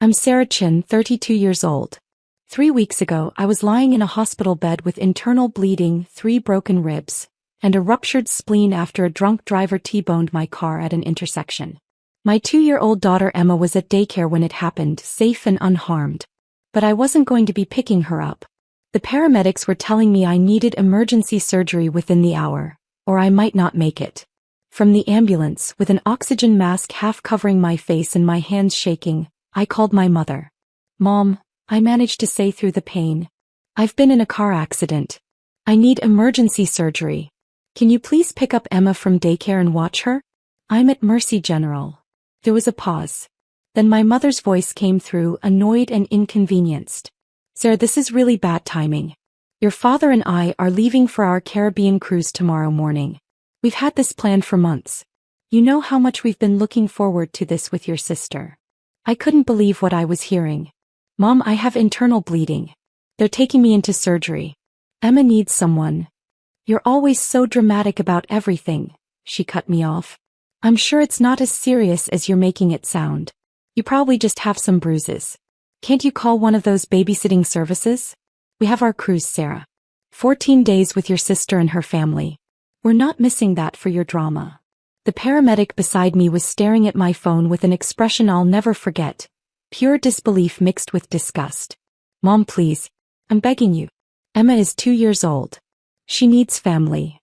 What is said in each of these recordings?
I'm Sarah Chin, 32 years old. 3 weeks ago, I was lying in a hospital bed with internal bleeding, 3 broken ribs, and a ruptured spleen after a drunk driver T-boned my car at an intersection. My 2-year-old daughter Emma was at daycare when it happened, safe and unharmed. But I wasn't going to be picking her up. The paramedics were telling me I needed emergency surgery within the hour, or I might not make it. From the ambulance, with an oxygen mask half covering my face and my hands shaking, I called my mother. "Mom," I managed to say through the pain. "I've been in a car accident. I need emergency surgery. Can you please pick up Emma from daycare and watch her? I'm at Mercy General." There was a pause. Then my mother's voice came through, annoyed and inconvenienced. "Sarah, this is really bad timing. Your father and I are leaving for our Caribbean cruise tomorrow morning. We've had this planned for months. You know how much we've been looking forward to this with your sister." I couldn't believe what I was hearing. "Mom, I have internal bleeding. They're taking me into surgery. Emma needs someone." "You're always so dramatic about everything," she cut me off. "I'm sure it's not as serious as you're making it sound. You probably just have some bruises. Can't you call one of those babysitting services? We have our cruise, Sarah. 14 days with your sister and her family. We're not missing that for your drama." The paramedic beside me was staring at my phone with an expression I'll never forget, pure disbelief mixed with disgust. "Mom, please. I'm begging you. Emma is 2 years old. She needs family.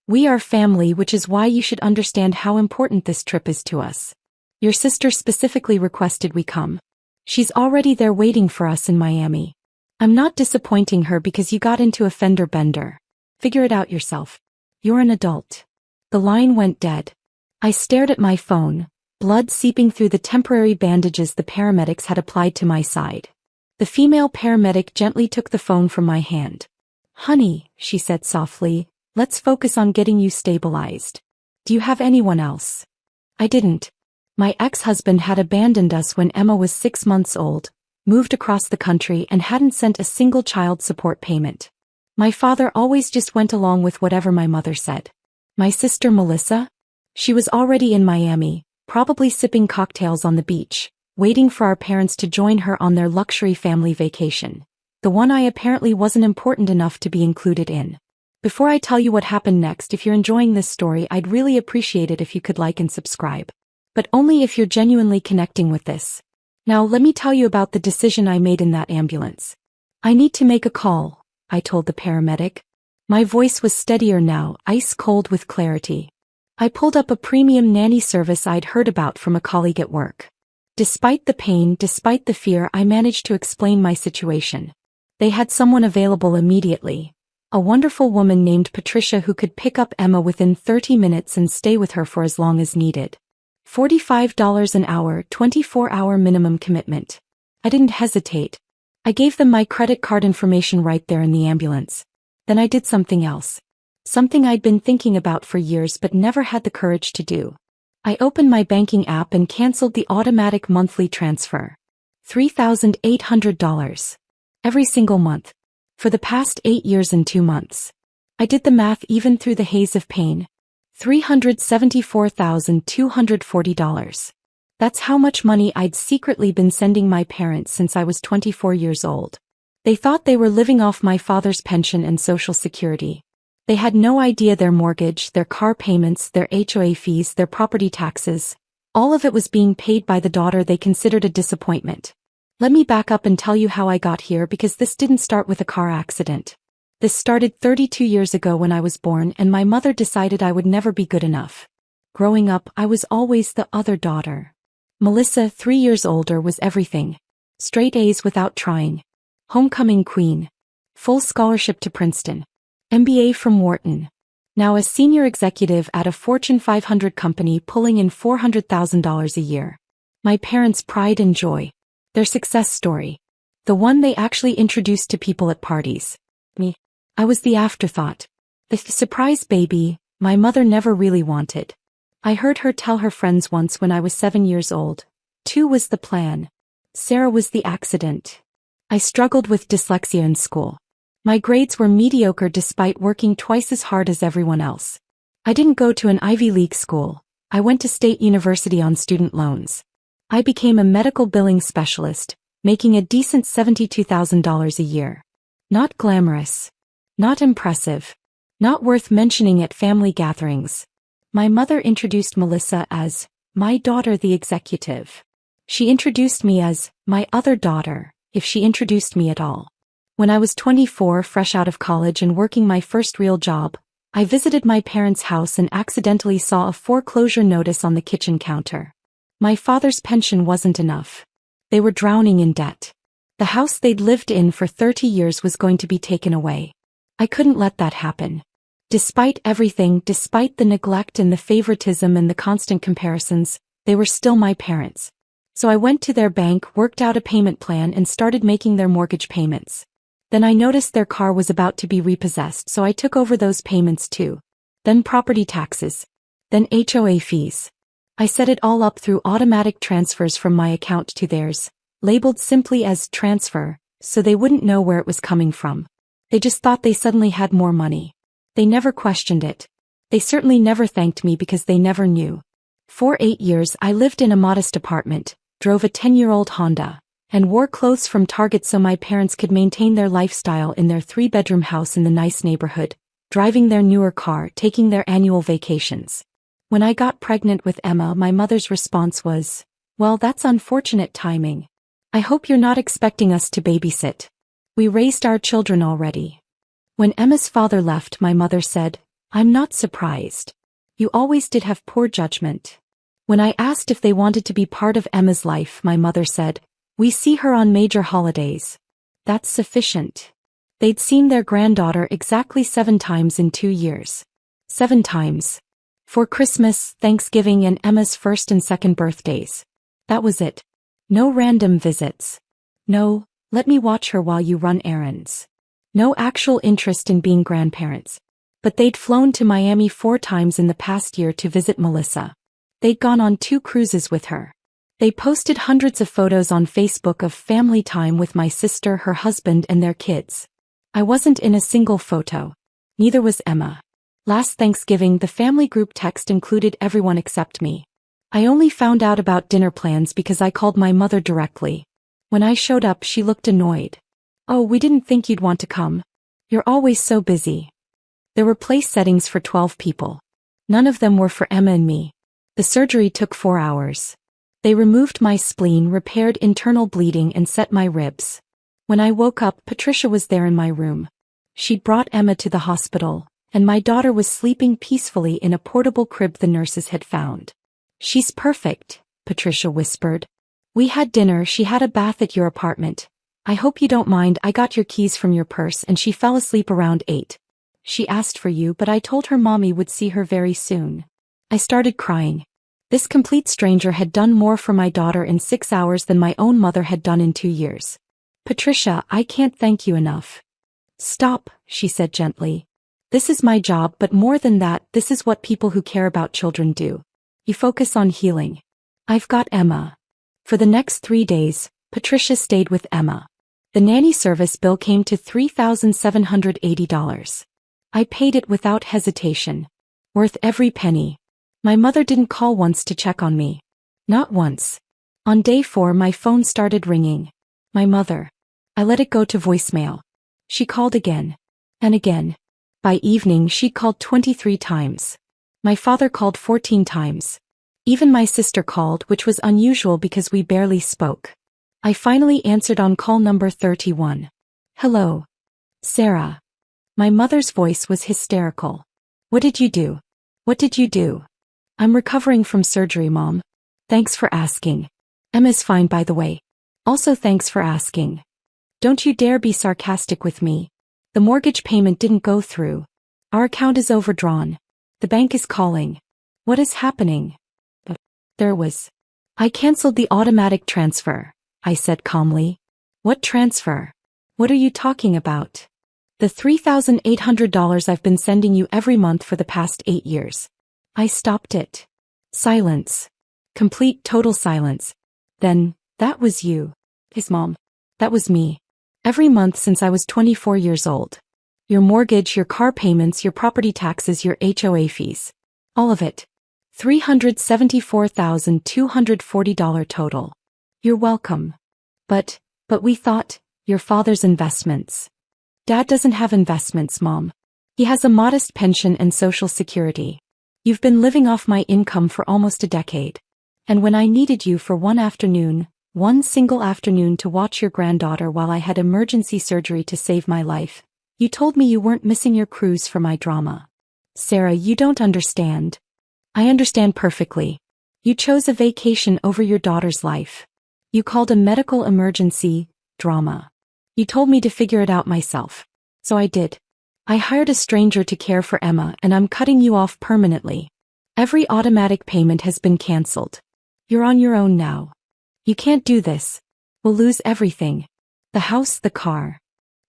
We are family, which is why you should understand how important this trip is to us. Your sister specifically requested we come. She's already there waiting for us in Miami. I'm not disappointing her because you got into a fender bender. Figure it out yourself. You're an adult." The line went dead. I stared at my phone, blood seeping through the temporary bandages the paramedics had applied to my side. The female paramedic gently took the phone from my hand. "Honey," she said softly, "let's focus on getting you stabilized. Do you have anyone else?" I didn't. My ex-husband had abandoned us when Emma was 6 months old, moved across the country and hadn't sent a single child support payment. My father always just went along with whatever my mother said. My sister Melissa? She was already in Miami, probably sipping cocktails on the beach, waiting for our parents to join her on their luxury family vacation. The one I apparently wasn't important enough to be included in. Before I tell you what happened next, if you're enjoying this story, I'd really appreciate it if you could like and subscribe. But only if you're genuinely connecting with this. Now let me tell you about the decision I made in that ambulance. "I need to make a call," I told the paramedic. My voice was steadier now, ice cold with clarity. I pulled up a premium nanny service I'd heard about from a colleague at work. Despite the pain, despite the fear, I managed to explain my situation. They had someone available immediately. A wonderful woman named Patricia who could pick up Emma within 30 minutes and stay with her for as long as needed. $45 an hour, 24-hour minimum commitment. I didn't hesitate. I gave them my credit card information right there in the ambulance. Then I did something else. Something I'd been thinking about for years but never had the courage to do. I opened my banking app and canceled the automatic monthly transfer. $3,800. Every single month. For the past 8 years and 2 months. I did the math even through the haze of pain. $374,240. That's how much money I'd secretly been sending my parents since I was 24 years old. They thought they were living off my father's pension and Social Security. They had no idea their mortgage, their car payments, their HOA fees, their property taxes, all of it was being paid by the daughter they considered a disappointment. Let me back up and tell you how I got here, because this didn't start with a car accident. This started 32 years ago when I was born and my mother decided I would never be good enough. Growing up, I was always the other daughter. Melissa, 3 years older, was everything. Straight A's without trying. Homecoming queen. Full scholarship to Princeton. MBA from Wharton. Now a senior executive at a Fortune 500 company pulling in $400,000 a year. My parents' pride and joy. Their success story. The one they actually introduced to people at parties. Me. I was the afterthought. The surprise baby my mother never really wanted. I heard her tell her friends once when I was 7 years old. 2 was the plan. Sarah was the accident. I struggled with dyslexia in school. My grades were mediocre despite working twice as hard as everyone else. I didn't go to an Ivy League school. I went to State University on student loans. I became a medical billing specialist, making a decent $72,000 a year. Not glamorous. Not impressive. Not worth mentioning at family gatherings. My mother introduced Melissa as my daughter the executive. She introduced me as my other daughter, if she introduced me at all. When I was 24, fresh out of college and working my first real job, I visited my parents' house and accidentally saw a foreclosure notice on the kitchen counter. My father's pension wasn't enough. They were drowning in debt. The house they'd lived in for 30 years was going to be taken away. I couldn't let that happen. Despite everything, despite the neglect and the favoritism and the constant comparisons, they were still my parents. So I went to their bank, worked out a payment plan and started making their mortgage payments. Then I noticed their car was about to be repossessed, so I took over those payments too. Then property taxes. Then HOA fees. I set it all up through automatic transfers from my account to theirs, labeled simply as transfer, so they wouldn't know where it was coming from. They just thought they suddenly had more money. They never questioned it. They certainly never thanked me because they never knew. For 8 years I lived in a modest apartment, drove a 10-year-old Honda, and wore clothes from Target so my parents could maintain their lifestyle in their 3-bedroom house in the nice neighborhood, driving their newer car, taking their annual vacations. When I got pregnant with Emma, my mother's response was, "Well, that's unfortunate timing. I hope you're not expecting us to babysit. We raised our children already." When Emma's father left, my mother said, "I'm not surprised. You always did have poor judgment." When I asked if they wanted to be part of Emma's life, my mother said, "We see her on major holidays. That's sufficient." They'd seen their granddaughter exactly 7 times in 2 years. 7 times. For Christmas, Thanksgiving and Emma's first and second birthdays. That was it. No random visits. No, let me watch her while you run errands. No actual interest in being grandparents. But they'd flown to Miami 4 times in the past year to visit Melissa. They'd gone on 2 cruises with her. They posted hundreds of photos on Facebook of family time with my sister, her husband, and their kids. I wasn't in a single photo. Neither was Emma. Last Thanksgiving, the family group text included everyone except me. I only found out about dinner plans because I called my mother directly. When I showed up, she looked annoyed. "Oh, we didn't think you'd want to come. You're always so busy." There were place settings for 12 people. None of them were for Emma and me. The surgery took 4 hours. They removed my spleen, repaired internal bleeding, and set my ribs. When I woke up, Patricia was there in my room. She'd brought Emma to the hospital, and my daughter was sleeping peacefully in a portable crib the nurses had found. "She's perfect," Patricia whispered. "We had dinner, she had a bath at your apartment. I hope you don't mind, I got your keys from your purse, and she fell asleep around 8. She asked for you, but I told her mommy would see her very soon." I started crying. This complete stranger had done more for my daughter in 6 hours than my own mother had done in 2 years. "Patricia, I can't thank you enough." "Stop," she said gently. "This is my job, but more than that, this is what people who care about children do. You focus on healing. I've got Emma." For the next 3 days, Patricia stayed with Emma. The nanny service bill came to $3,780. I paid it without hesitation. Worth every penny. My mother didn't call once to check on me. Not once. On day 4, my phone started ringing. My mother. I let it go to voicemail. She called again. And again. By evening, she'd called 23 times. My father called 14 times. Even my sister called, which was unusual because we barely spoke. I finally answered on call number 31. "Hello. Sarah." My mother's voice was hysterical. "What did you do? What did you do?" "I'm recovering from surgery, Mom. Thanks for asking. Emma's fine, by the way. Also thanks for asking. Don't you dare be sarcastic with me. The mortgage payment didn't go through. Our account is overdrawn. The bank is calling. What is happening?" There was. "I canceled the automatic transfer," I said calmly. "What transfer? What are you talking about?" "The $3,800 I've been sending you every month for the past 8 years. I stopped it." Silence. Complete total silence. Then, "That was you." His mom. "That was me. Every month since I was 24 years old. Your mortgage, your car payments, your property taxes, your HOA fees. All of it. $374,240 total. You're welcome. But we thought, your father's investments. Dad doesn't have investments, Mom. He has a modest pension and Social Security. You've been living off my income for almost a decade. And when I needed you for one single afternoon to watch your granddaughter while I had emergency surgery to save my life, you told me you weren't missing your cruise for my drama. Sarah, you don't understand. I understand perfectly. You chose a vacation over your daughter's life. You called a medical emergency drama. You told me to figure it out myself. So I did. I hired a stranger to care for Emma, and I'm cutting you off permanently. Every automatic payment has been canceled. You're on your own now. You can't do this. We'll lose everything. The house, the car.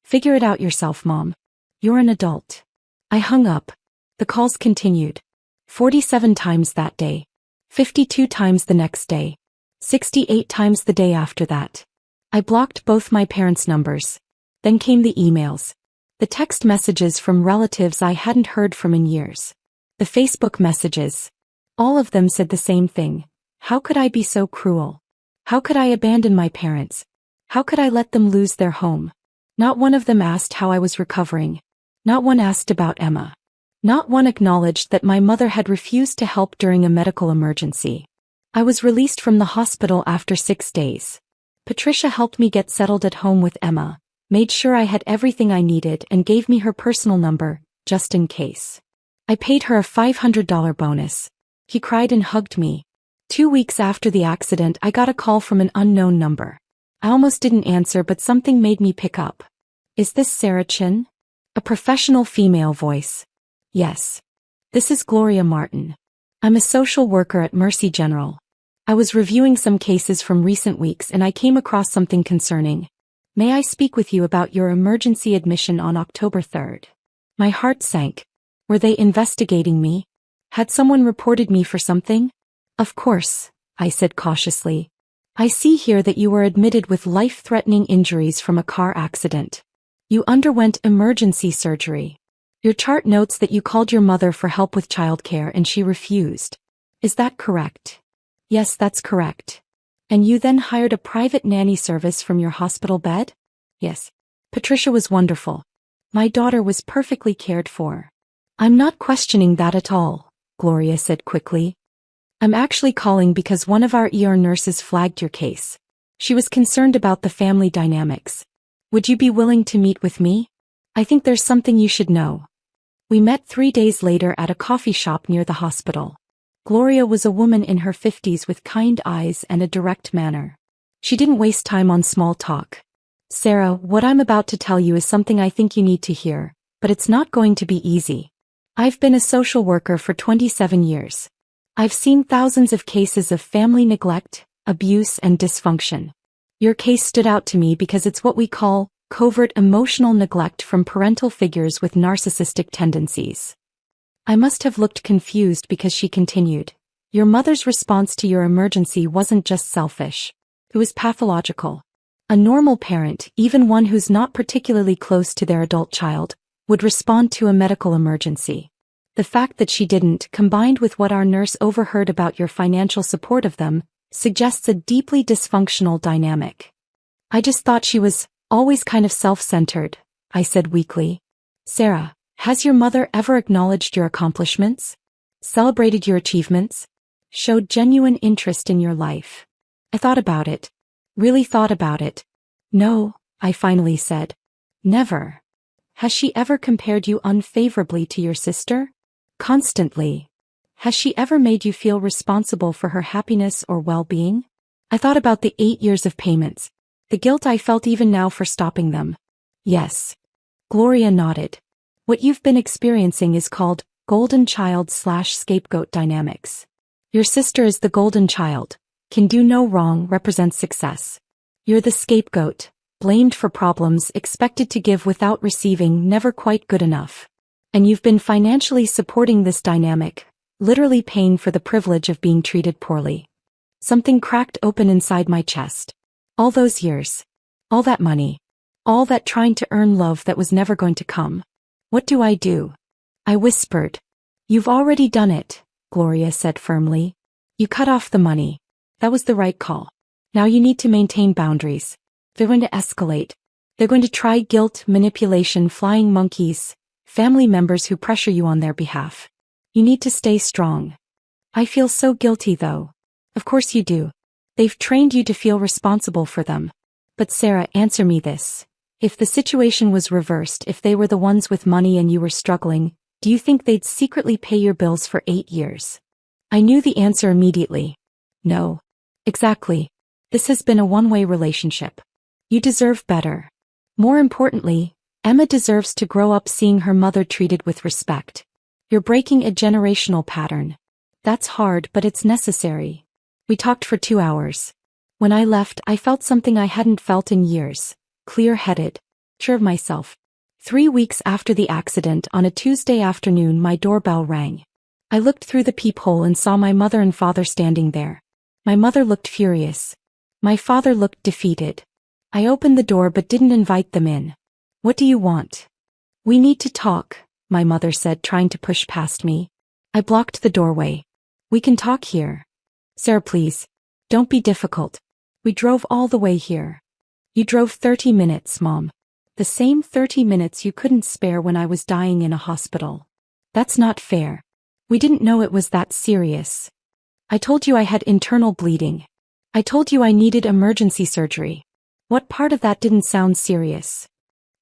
Figure it out yourself, Mom. You're an adult. I hung up. The calls continued. 47 times that day. 52 times the next day. 68 times the day after that. I blocked both my parents' numbers. Then came the emails. The text messages from relatives I hadn't heard from in years. The Facebook messages. All of them said the same thing. How could I be so cruel? How could I abandon my parents? How could I let them lose their home? Not one of them asked how I was recovering. Not one asked about Emma. Not one acknowledged that my mother had refused to help during a medical emergency. I was released from the hospital after 6 days. Patricia helped me get settled at home with Emma, made sure I had everything I needed, and gave me her personal number, just in case. I paid her a $500 bonus. He cried and hugged me. 2 weeks after the accident, I got a call from an unknown number. I almost didn't answer, but something made me pick up. Is this Sarah Chin? A professional female voice. Yes. This is Gloria Martin. I'm a social worker at Mercy General. I was reviewing some cases from recent weeks and I came across something concerning. May I speak with you about your emergency admission on October 3rd? My heart sank. Were they investigating me? Had someone reported me for something? Of course, I said cautiously. I see here that you were admitted with life-threatening injuries from a car accident. You underwent emergency surgery. Your chart notes that you called your mother for help with childcare and she refused. Is that correct? Yes, that's correct. And you then hired a private nanny service from your hospital bed? Yes. Patricia was wonderful. My daughter was perfectly cared for. I'm not questioning that at all, Gloria said quickly. I'm actually calling because one of our ER nurses flagged your case. She was concerned about the family dynamics. Would you be willing to meet with me? I think there's something you should know. We met 3 days later at a coffee shop near the hospital. Gloria was a woman in her 50s with kind eyes and a direct manner. She didn't waste time on small talk. Sarah, what I'm about to tell you is something I think you need to hear, but it's not going to be easy. I've been a social worker for 27 years. I've seen thousands of cases of family neglect, abuse, and dysfunction. Your case stood out to me because it's what we call covert emotional neglect from parental figures with narcissistic tendencies. I must have looked confused because she continued. Your mother's response to your emergency wasn't just selfish. It was pathological. A normal parent, even one who's not particularly close to their adult child, would respond to a medical emergency. The fact that she didn't, combined with what our nurse overheard about your financial support of them, suggests a deeply dysfunctional dynamic. I just thought she was always kind of self-centered, I said weakly. Sarah, has your mother ever acknowledged your accomplishments? Celebrated your achievements? Showed genuine interest in your life? I thought about it. Really thought about it. No, I finally said. Never. Has she ever compared you unfavorably to your sister? Constantly. Has she ever made you feel responsible for her happiness or well-being? I thought about the 8 years of payments, the guilt I felt even now for stopping them. Yes. Gloria nodded. What you've been experiencing is called golden child/scapegoat dynamics. Your sister is the golden child, can do no wrong, represents success. You're the scapegoat, blamed for problems, expected to give without receiving, never quite good enough. And you've been financially supporting this dynamic, literally paying for the privilege of being treated poorly. Something cracked open inside my chest. All those years. All that money. All that trying to earn love that was never going to come. What do? I whispered. You've already done it. Gloria said firmly. You cut off the money. That was the right call. Now you need to maintain boundaries. They're going to escalate. They're going to try guilt, manipulation, flying monkeys, family members who pressure you on their behalf. You need to stay strong. I feel so guilty though. Of course you do. They've trained you to feel responsible for them. But Sarah, answer me this. If the situation was reversed, if they were the ones with money and you were struggling, do you think they'd secretly pay your bills for 8 years? I knew the answer immediately. No. Exactly. This has been a one-way relationship. You deserve better. More importantly, Emma deserves to grow up seeing her mother treated with respect. You're breaking a generational pattern. That's hard, but it's necessary. We talked for 2 hours. When I left, I felt something I hadn't felt in years. Clear-headed. Sure of myself. 3 weeks after the accident, on a Tuesday afternoon, my doorbell rang. I looked through the peephole and saw my mother and father standing there. My mother looked furious. My father looked defeated. I opened the door but didn't invite them in. What do you want? We need to talk, my mother said, trying to push past me. I blocked the doorway. We can talk here. Sarah, please. Don't be difficult. We drove all the way here. You drove 30 minutes, Mom. The same 30 minutes you couldn't spare when I was dying in a hospital. That's not fair. We didn't know it was that serious. I told you I had internal bleeding. I told you I needed emergency surgery. What part of that didn't sound serious?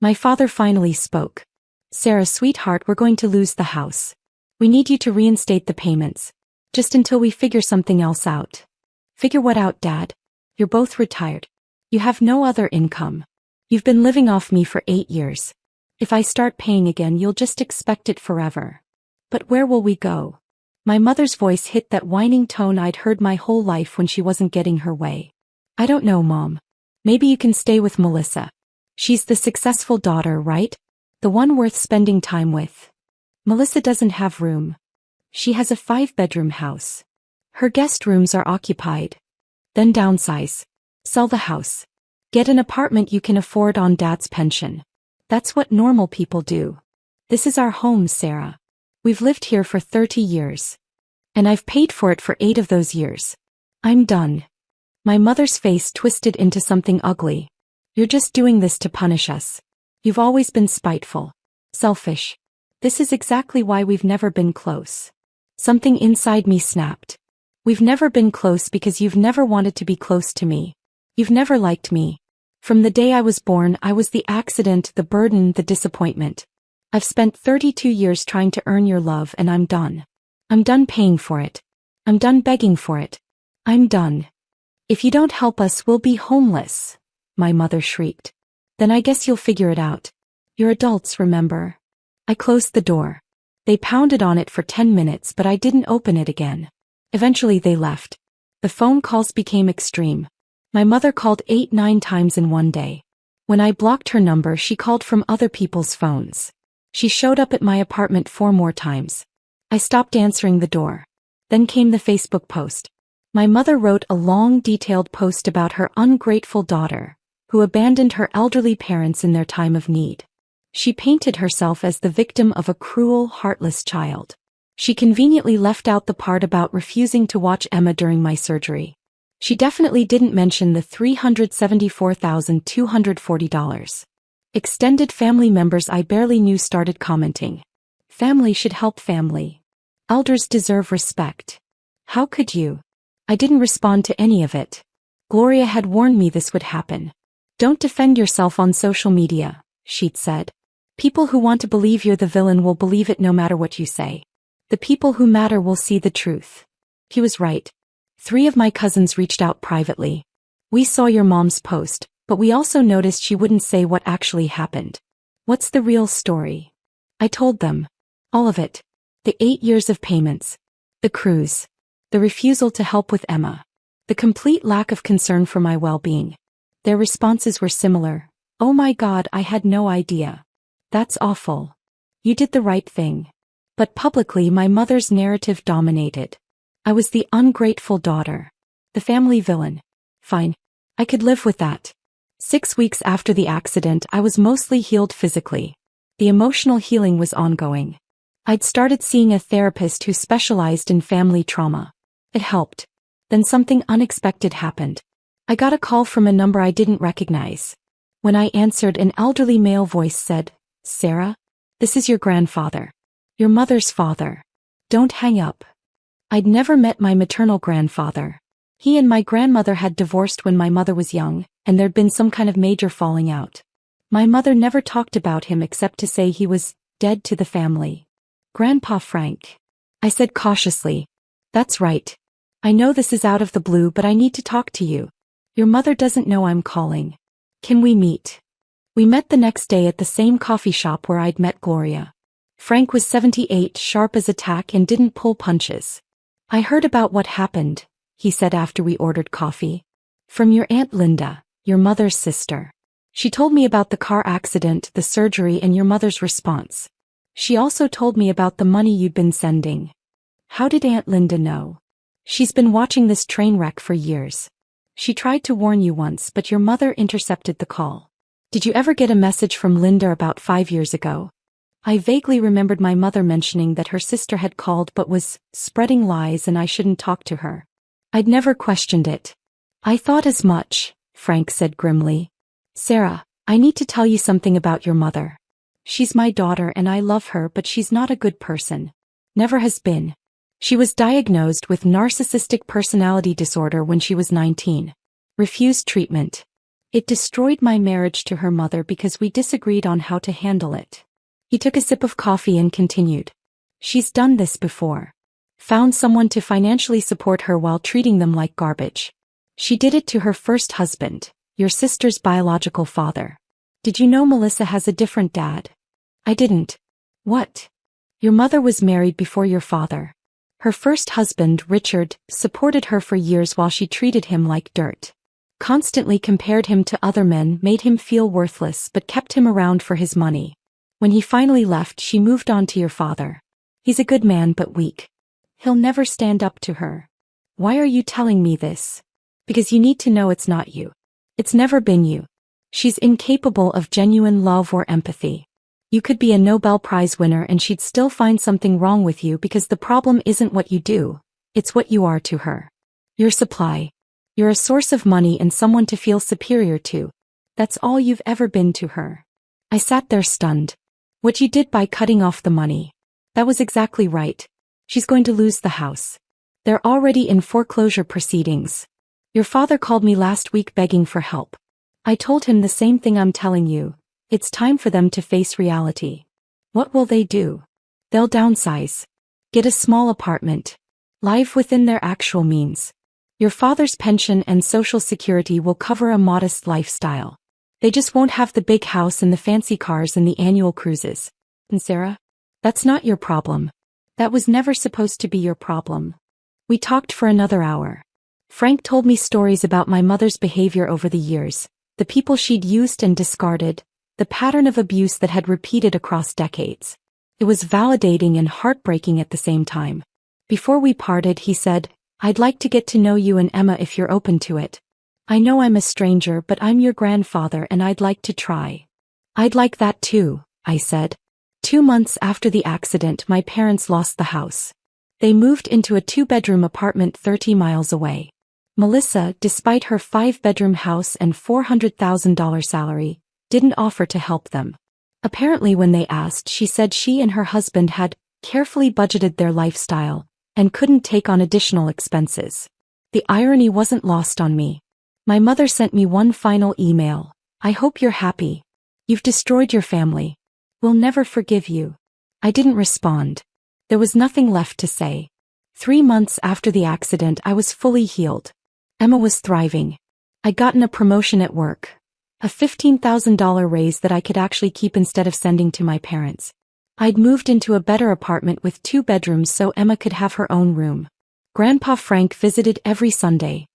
My father finally spoke. Sarah, sweetheart, we're going to lose the house. We need you to reinstate the payments. Just until we figure something else out. Figure what out, Dad? You're both retired. You have no other income. You've been living off me for 8 years. If I start paying again, you'll just expect it forever. But where will we go? My mother's voice hit that whining tone I'd heard my whole life when she wasn't getting her way. I don't know, Mom. Maybe you can stay with Melissa. She's the successful daughter, right? The one worth spending time with. Melissa doesn't have room. She has a 5-bedroom house. Her guest rooms are occupied. Then downsize. Sell the house. Get an apartment you can afford on Dad's pension. That's what normal people do. This is our home, Sarah. We've lived here for 30 years. And I've paid for it for 8 of those years. I'm done. My mother's face twisted into something ugly. You're just doing this to punish us. You've always been spiteful. Selfish. This is exactly why we've never been close. Something inside me snapped. We've never been close because you've never wanted to be close to me. You've never liked me. From the day I was born, I was the accident, the burden, the disappointment. I've spent 32 years trying to earn your love and I'm done. I'm done paying for it. I'm done begging for it. I'm done. If you don't help us, we'll be homeless, my mother shrieked. Then I guess you'll figure it out. You're adults, remember? I closed the door. They pounded on it for 10 minutes, but I didn't open it again. Eventually they left. The phone calls became extreme. My mother called 8-9 times in one day. When I blocked her number, she called from other people's phones. She showed up at my apartment 4 more times. I stopped answering the door. Then came the Facebook post. My mother wrote a long, detailed post about her ungrateful daughter, who abandoned her elderly parents in their time of need. She painted herself as the victim of a cruel, heartless child. She conveniently left out the part about refusing to watch Emma during my surgery. She definitely didn't mention the $374,240. Extended family members I barely knew started commenting. Family should help family. Elders deserve respect. How could you? I didn't respond to any of it. Gloria had warned me this would happen. Don't defend yourself on social media, she'd said. People who want to believe you're the villain will believe it no matter what you say. The people who matter will see the truth. He was right. 3 of my cousins reached out privately. We saw your mom's post, but we also noticed she wouldn't say what actually happened. What's the real story? I told them. All of it. The 8 years of payments. The cruise. The refusal to help with Emma. The complete lack of concern for my well-being. Their responses were similar. Oh my God, I had no idea. That's awful. You did the right thing. But publicly my mother's narrative dominated. I was the ungrateful daughter. The family villain. Fine. I could live with that. 6 weeks after the accident, I was mostly healed physically. The emotional healing was ongoing. I'd started seeing a therapist who specialized in family trauma. It helped. Then something unexpected happened. I got a call from a number I didn't recognize. When I answered, an elderly male voice said, "Sarah? This is your grandfather. Your mother's father. Don't hang up." I'd never met my maternal grandfather. He and my grandmother had divorced when my mother was young, and there'd been some kind of major falling out. My mother never talked about him except to say he was dead to the family. "Grandpa Frank," I said cautiously. "That's right. I know this is out of the blue, but I need to talk to you. Your mother doesn't know I'm calling. Can we meet?" We met the next day at the same coffee shop where I'd met Gloria. Frank was 78, sharp as a tack, and didn't pull punches. "I heard about what happened," he said after we ordered coffee. "From your Aunt Linda, your mother's sister. She told me about the car accident, the surgery, and your mother's response. She also told me about the money you'd been sending." "How did Aunt Linda know?" "She's been watching this train wreck for years. She tried to warn you once, but your mother intercepted the call." "Did you ever get a message from Linda about 5 years ago?" I vaguely remembered my mother mentioning that her sister had called but was spreading lies and I shouldn't talk to her. I'd never questioned it. "I thought as much," Frank said grimly. "Sarah, I need to tell you something about your mother. She's my daughter and I love her, but she's not a good person. Never has been. She was diagnosed with narcissistic personality disorder when she was 19. Refused treatment. It destroyed my marriage to her mother because we disagreed on how to handle it." He took a sip of coffee and continued. "She's done this before. Found someone to financially support her while treating them like garbage. She did it to her first husband, your sister's biological father. Did you know Melissa has a different dad?" "I didn't." "What? Your mother was married before your father. Her first husband, Richard, supported her for years while she treated him like dirt. Constantly compared him to other men, made him feel worthless but kept him around for his money. When he finally left, she moved on to your father. He's a good man but weak. He'll never stand up to her." "Why are you telling me this?" "Because you need to know it's not you. It's never been you. She's incapable of genuine love or empathy. You could be a Nobel Prize winner and she'd still find something wrong with you because the problem isn't what you do, it's what you are to her. Your supply. You're a source of money and someone to feel superior to. That's all you've ever been to her." I sat there stunned. "What you did by cutting off the money. That was exactly right. She's going to lose the house. They're already in foreclosure proceedings. Your father called me last week begging for help. I told him the same thing I'm telling you. It's time for them to face reality." "What will they do?" "They'll downsize. Get a small apartment. Live within their actual means. Your father's pension and social security will cover a modest lifestyle. They just won't have the big house and the fancy cars and the annual cruises." "And Sarah? That's not your problem. That was never supposed to be your problem." We talked for another hour. Frank told me stories about my mother's behavior over the years, the people she'd used and discarded, the pattern of abuse that had repeated across decades. It was validating and heartbreaking at the same time. Before we parted, he said, "I'd like to get to know you and Emma if you're open to it. I know I'm a stranger, but I'm your grandfather and I'd like to try." "I'd like that too," I said. 2 months after the accident, my parents lost the house. They moved into a 2-bedroom apartment 30 miles away. Melissa, despite her 5-bedroom house and $400,000 salary, didn't offer to help them. Apparently when they asked, she said she and her husband had carefully budgeted their lifestyle and couldn't take on additional expenses. The irony wasn't lost on me. My mother sent me one final email. "I hope you're happy. You've destroyed your family. We'll never forgive you." I didn't respond. There was nothing left to say. 3 months after the accident, I was fully healed. Emma was thriving. I'd gotten a promotion at work. A $15,000 raise that I could actually keep instead of sending to my parents. I'd moved into a better apartment with 2 bedrooms so Emma could have her own room. Grandpa Frank visited every Sunday.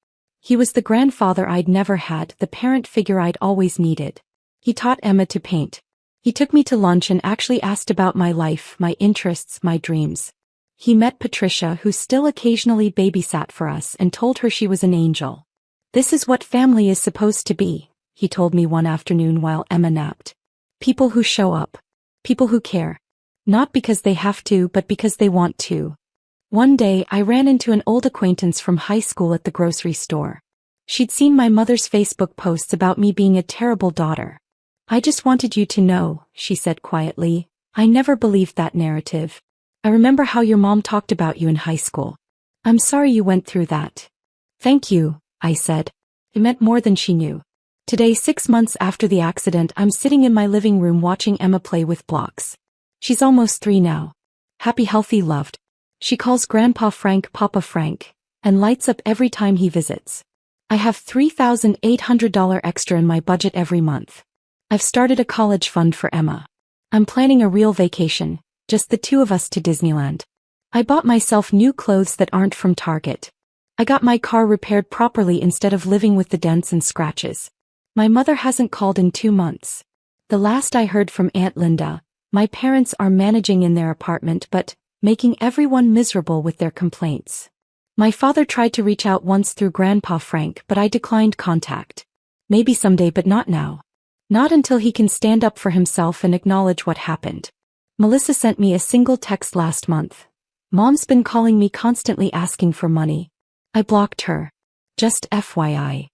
He was the grandfather I'd never had, the parent figure I'd always needed. He taught Emma to paint. He took me to lunch and actually asked about my life, my interests, my dreams. He met Patricia, who still occasionally babysat for us, and told her she was an angel. "This is what family is supposed to be," he told me one afternoon while Emma napped. "People who show up. People who care. Not because they have to, but because they want to. One day, I ran into an old acquaintance from high school at the grocery store. She'd seen my mother's Facebook posts about me being a terrible daughter. "I just wanted you to know," she said quietly, "I never believed that narrative. I remember how your mom talked about you in high school. I'm sorry you went through that." "Thank you," I said. It meant more than she knew. Today, 6 months after the accident, I'm sitting in my living room watching Emma play with blocks. She's almost 3 now. Happy, healthy, loved. She calls Grandpa Frank Papa Frank, and lights up every time he visits. I have $3,800 extra in my budget every month. I've started a college fund for Emma. I'm planning a real vacation, just the two of us, to Disneyland. I bought myself new clothes that aren't from Target. I got my car repaired properly instead of living with the dents and scratches. My mother hasn't called in 2 months. The last I heard from Aunt Linda, my parents are managing in their apartment but making everyone miserable with their complaints. My father tried to reach out once through Grandpa Frank, but I declined contact. Maybe someday, but not now. Not until he can stand up for himself and acknowledge what happened. Melissa sent me a single text last month. "Mom's been calling me constantly asking for money." I blocked her. Just FYI.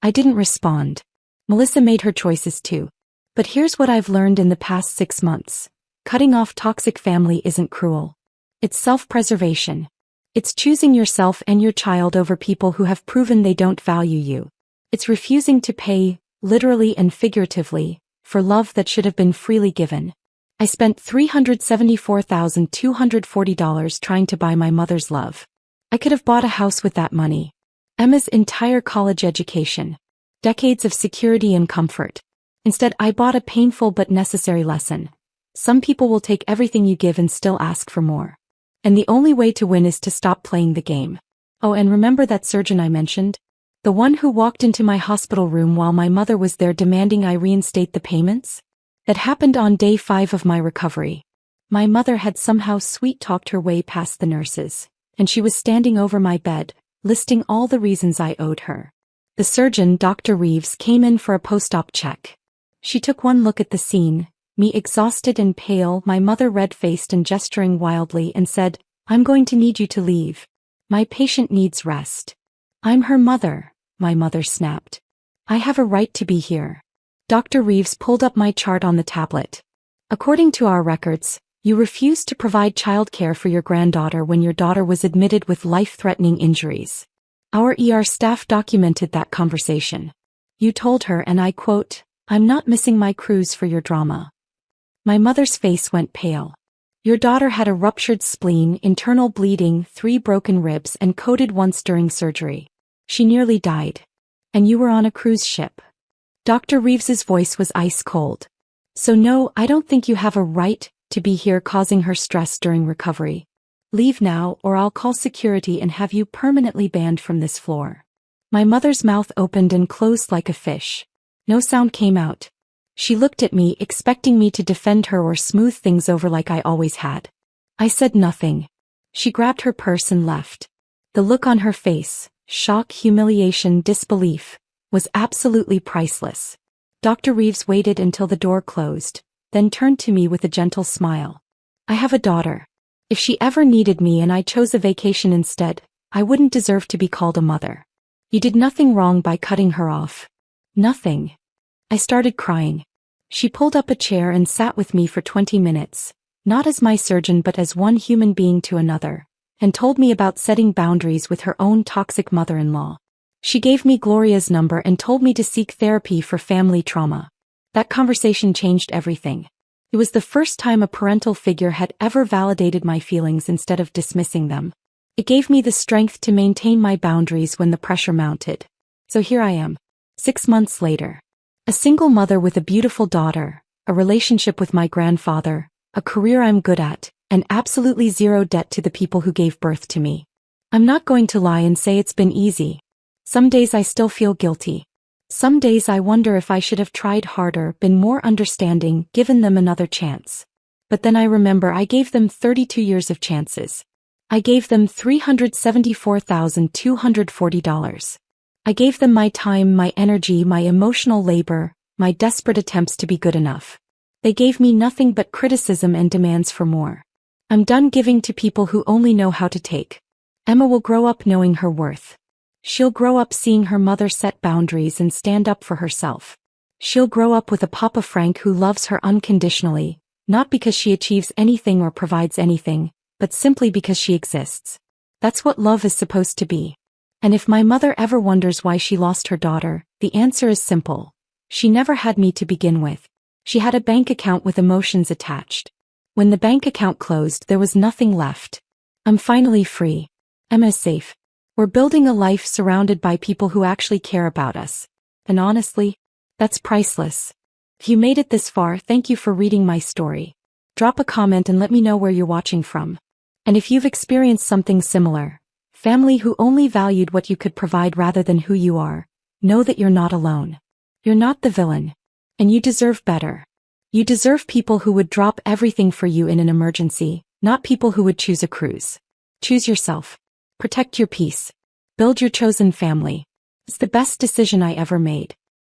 I didn't respond. Melissa made her choices too. But here's what I've learned in the past 6 months. Cutting off toxic family isn't cruel. It's self-preservation. It's choosing yourself and your child over people who have proven they don't value you. It's refusing to pay, literally and figuratively, for love that should have been freely given. I spent $374,240 trying to buy my mother's love. I could have bought a house with that money. Emma's entire college education. Decades of security and comfort. Instead, I bought a painful but necessary lesson. Some people will take everything you give and still ask for more. And the only way to win is to stop playing the game. Oh, and remember that surgeon I mentioned? The one who walked into my hospital room while my mother was there demanding I reinstate the payments? That happened on day 5 of my recovery. My mother had somehow sweet-talked her way past the nurses, and she was standing over my bed, listing all the reasons I owed her. The surgeon, Dr. Reeves, came in for a post-op check. She took one look at the scene, me exhausted and pale, my mother red-faced and gesturing wildly, and said, "I'm going to need you to leave. My patient needs rest." "I'm her mother," my mother snapped. "I have a right to be here." Dr. Reeves pulled up my chart on the tablet. "According to our records, you refused to provide childcare for your granddaughter when your daughter was admitted with life-threatening injuries. Our ER staff documented that conversation. You told her, and I quote, 'I'm not missing my cruise for your drama.'" My mother's face went pale. "Your daughter had a ruptured spleen, internal bleeding, 3 broken ribs, and coded once during surgery. She nearly died. And you were on a cruise ship." Dr. Reeves's voice was ice cold. "So no, I don't think you have a right to be here causing her stress during recovery. Leave now, or I'll call security and have you permanently banned from this floor." My mother's mouth opened and closed like a fish. No sound came out. She looked at me, expecting me to defend her or smooth things over like I always had. I said nothing. She grabbed her purse and left. The look on her face, shock, humiliation, disbelief, was absolutely priceless. Dr. Reeves waited until the door closed, then turned to me with a gentle smile. "I have a daughter. If she ever needed me and I chose a vacation instead, I wouldn't deserve to be called a mother. You did nothing wrong by cutting her off." "Nothing." I started crying. She pulled up a chair and sat with me for 20 minutes, not as my surgeon but as one human being to another, and told me about setting boundaries with her own toxic mother-in-law. She gave me Gloria's number and told me to seek therapy for family trauma. That conversation changed everything. It was the first time a parental figure had ever validated my feelings instead of dismissing them. It gave me the strength to maintain my boundaries when the pressure mounted. So here I am, 6 months later. A single mother with a beautiful daughter, a relationship with my grandfather, a career I'm good at, and absolutely zero debt to the people who gave birth to me. I'm not going to lie and say it's been easy. Some days I still feel guilty. Some days I wonder if I should have tried harder, been more understanding, given them another chance. But then I remember I gave them 32 years of chances. I gave them $374,240. I gave them my time, my energy, my emotional labor, my desperate attempts to be good enough. They gave me nothing but criticism and demands for more. I'm done giving to people who only know how to take. Emma will grow up knowing her worth. She'll grow up seeing her mother set boundaries and stand up for herself. She'll grow up with a Papa Frank who loves her unconditionally, not because she achieves anything or provides anything, but simply because she exists. That's what love is supposed to be. And if my mother ever wonders why she lost her daughter, the answer is simple. She never had me to begin with. She had a bank account with emotions attached. When the bank account closed, there was nothing left. I'm finally free. Emma's safe. We're building a life surrounded by people who actually care about us. And honestly, that's priceless. If you made it this far, thank you for reading my story. Drop a comment and let me know where you're watching from. And if you've experienced something similar, family who only valued what you could provide rather than who you are, know that you're not alone. You're not the villain. And you deserve better. You deserve people who would drop everything for you in an emergency, not people who would choose a cruise. Choose yourself. Protect your peace. Build your chosen family. It's the best decision I ever made.